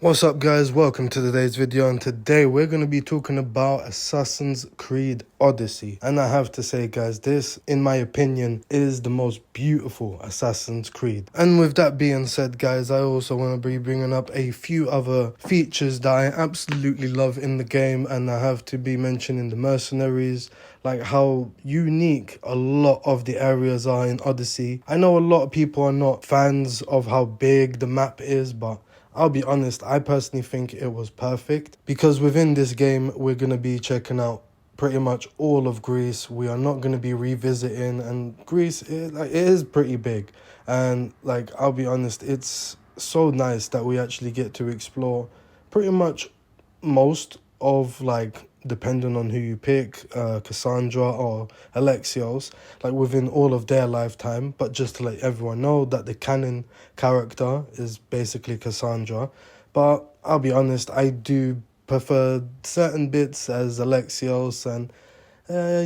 What's up guys, welcome to today's video, and today we're going to be talking about Assassin's Creed Odyssey. And I have to say guys, this in my opinion is the most beautiful Assassin's Creed. And with that being said guys, I also want to be bringing up a few other features that I absolutely love in the game, and I have to be mentioning the mercenaries, like how unique a lot of the areas are in Odyssey. I know a lot of people are not fans of how big the map is, but I'll be honest, I personally think it was perfect, because within this game, we're going to be checking out pretty much all of Greece. We are not going to be revisiting, and Greece, it is pretty big. And I'll be honest, it's so nice that we actually get to explore pretty much most of, depending on who you pick, Cassandra or Alexios, within all of their lifetime. But just to let everyone know that the canon character is basically Cassandra. But I'll be honest, I do prefer certain bits as Alexios, and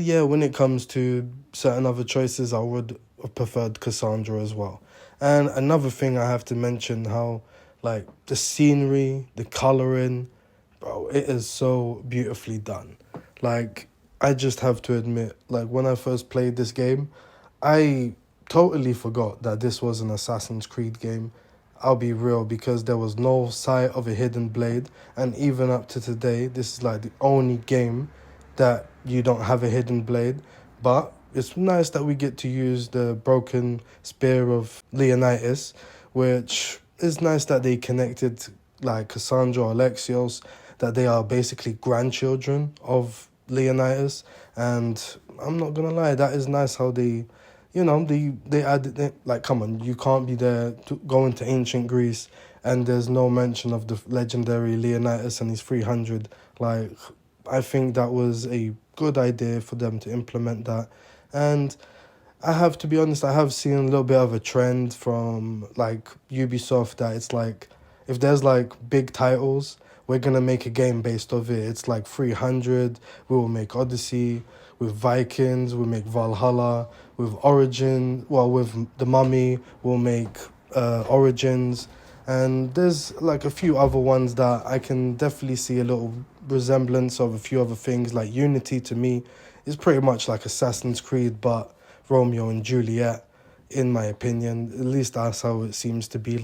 yeah, when it comes to certain other choices, I would have preferred Cassandra as well. And another thing I have to mention, how the scenery, the coloring, bro, it is so beautifully done. I just have to admit, when I first played this game, I totally forgot that this was an Assassin's Creed game. I'll be real, because there was no sight of a hidden blade, and even up to today, this is the only game that you don't have a hidden blade. But it's nice that we get to use the broken spear of Leonidas, which is nice that they connected Cassandra or Alexios, that they are basically grandchildren of Leonidas. And I'm not gonna lie, that is nice how they added it. Come on, you can't be there to go into ancient Greece and there's no mention of the legendary Leonidas and his 300. I think that was a good idea for them to implement that. And I have to be honest, I have seen a little bit of a trend from Ubisoft, that it's if there's big titles, we're gonna make a game based off it. It's 300, we will make Odyssey. With Vikings, we'll make Valhalla. With with The Mummy, we'll make Origins. And there's a few other ones that I can definitely see a little resemblance of a few other things. Unity, to me, is pretty much like Assassin's Creed, but Romeo and Juliet, in my opinion. At least that's how it seems to be,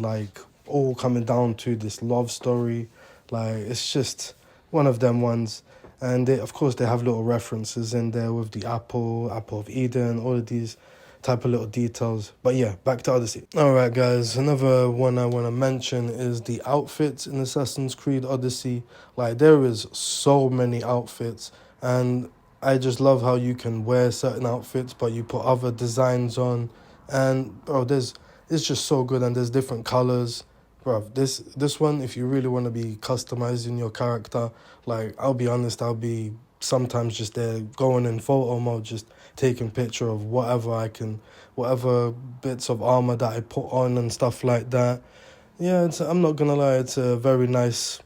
all coming down to this love story. It's just one of them ones. And of course, they have little references in there with the apple of Eden, all of these type of little details. But yeah, back to Odyssey. All right, guys, another one I want to mention is the outfits in Assassin's Creed Odyssey. There is so many outfits, and I just love how you can wear certain outfits, but you put other designs on. And, bro, it's just so good, and there's different colors. Bro, this one, if you really want to be customizing your character, I'll be honest, I'll be sometimes just there going in photo mode, just taking picture of whatever bits of armor that I put on and stuff like that. Yeah, I'm not gonna lie, it's a very nice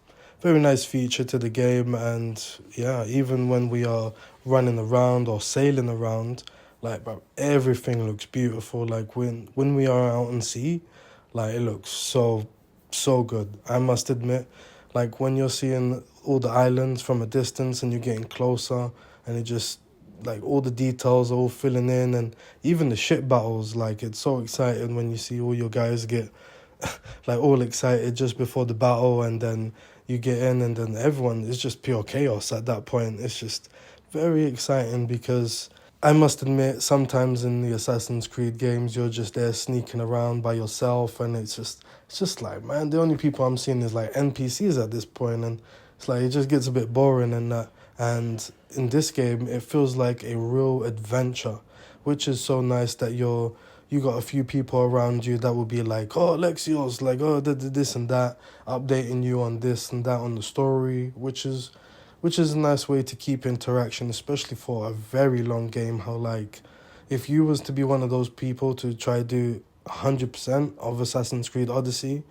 feature to the game. And yeah, even when we are running around or sailing around, bro, everything looks beautiful. When we are out on sea, it looks so good, I must admit. When you're seeing all the islands from a distance and you're getting closer, and it just all the details are all filling in, and even the ship battles, it's so exciting when you see all your guys get all excited just before the battle, and then you get in, and then everyone is just pure chaos at that point. It's just very exciting, because I must admit, sometimes in the Assassin's Creed games, you're just there sneaking around by yourself, and it's just man, the only people I'm seeing is NPCs at this point, and it's it just gets a bit boring and that. And in this game, it feels like a real adventure, which is so nice that you got a few people around you that will be oh, Alexios, oh, this and that, updating you on this and that on the story, which is a nice way to keep interaction, especially for a very long game. How if you was to be one of those people to try to do 100% of Assassin's Creed Odyssey,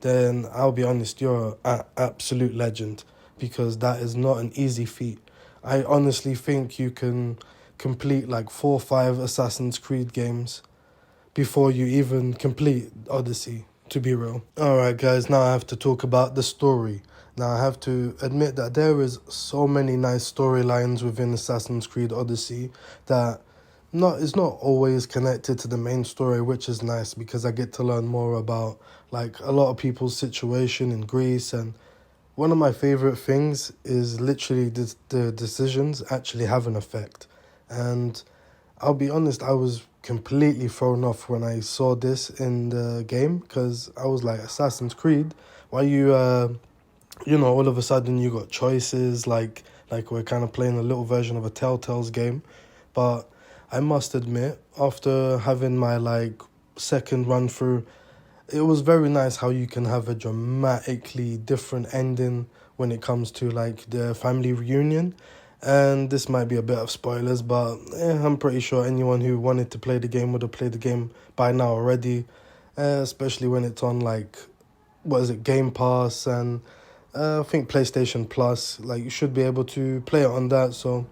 then I'll be honest, you're an absolute legend, because that is not an easy feat. I honestly think you can complete 4 or 5 Assassin's Creed games before you even complete Odyssey. to be real. Alright guys, now I have to talk about the story. Now I have to admit that there is so many nice storylines within Assassin's Creed Odyssey that it's not always connected to the main story, which is nice because I get to learn more about like a lot of people's situation in Greece. And one of my favorite things is literally the decisions actually have an effect. And I'll be honest, I was completely thrown off when I saw this in the game because I was like, Assassin's Creed, why all of a sudden you got choices like we're kind of playing a little version of a Telltale's game. But I must admit, after having my like second run through, it was very nice how you can have a dramatically different ending when it comes to like the family reunion. And this might be a bit of spoilers, but I'm pretty sure anyone who wanted to play the game would have played the game by now already, especially when it's on like, what is it, Game Pass and I think PlayStation Plus. Like you should be able to play it on that. So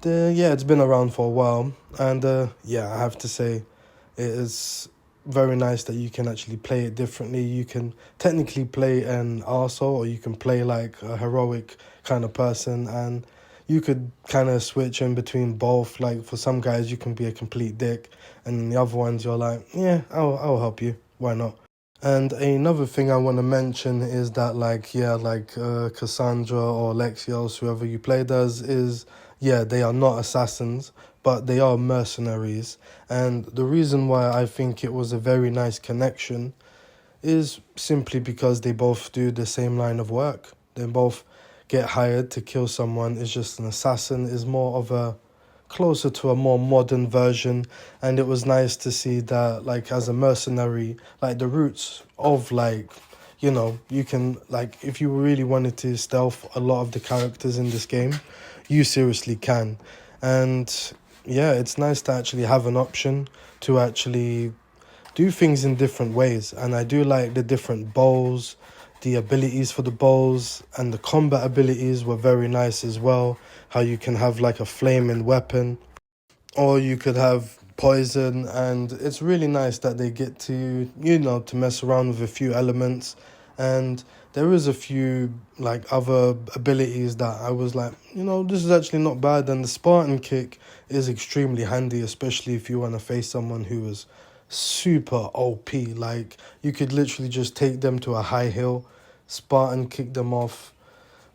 it's been around for a while, and I have to say it is very nice that you can actually play it differently. You can technically play an arsehole, or you can play like a heroic kind of person, and you could kind of switch in between both. Like for some guys, you can be a complete dick, and the other ones you're like, yeah, I'll help you. Why not? And another thing I want to mention is that Cassandra or Lexios, whoever you played as, they are not assassins, but they are mercenaries. And the reason why I think it was a very nice connection is simply because they both do the same line of work. They both get hired to kill someone. It's just an assassin is more of a closer to a more modern version. And it was nice to see that like as a mercenary, like the roots of you can like, if you really wanted to stealth a lot of the characters in this game, you seriously can. And it's nice to actually have an option to actually do things in different ways. And I do like the different bows, the abilities for the bows, and the combat abilities were very nice as well. How you can have like a flaming weapon, or you could have poison, and it's really nice that they get to to mess around with a few elements. And there is a few like other abilities that I was like, this is actually not bad. And the Spartan kick is extremely handy, especially if you want to face someone who is super OP. Like you could literally just take them to a high hill, Spartan kick them off,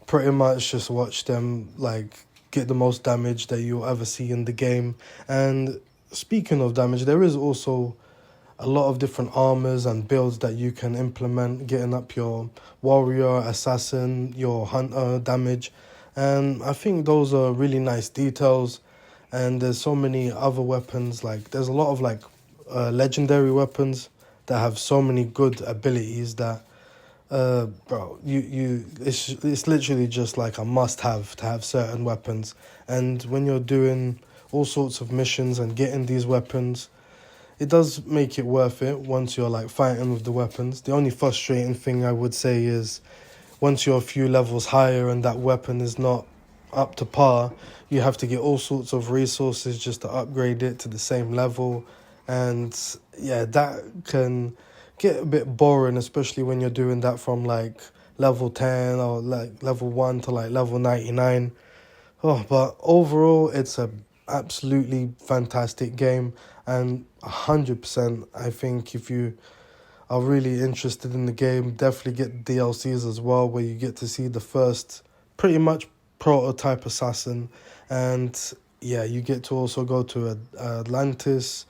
pretty much just watch them like get the most damage that you'll ever see in the game. And speaking of damage, there is also a lot of different armors and builds that you can implement, getting up your warrior, assassin, your hunter damage. And I think those are really nice details. And there's so many other weapons, like there's a lot of like legendary weapons that have so many good abilities that it's literally just like a must-have to have certain weapons. And when you're doing all sorts of missions and getting these weapons, it does make it worth it once you're like fighting with the weapons. The only frustrating thing I would say is once you're a few levels higher and that weapon is not up to par, you have to get all sorts of resources just to upgrade it to the same level. And that can get a bit boring, especially when you're doing that from like level 10 or like level 1 to like level 99. But overall, it's a absolutely fantastic game, and 100% I think if you are really interested in the game, definitely get DLCs as well, where you get to see the first pretty much prototype assassin. And you get to also go to Atlantis.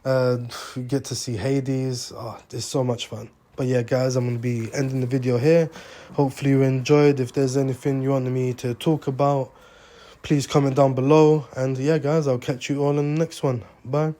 You get to see Hades. It's so much fun. But guys, I'm going to be ending the video here. Hopefully you enjoyed. If there's anything you wanted me to talk about, please comment down below. And guys, I'll catch you all in the next one. Bye.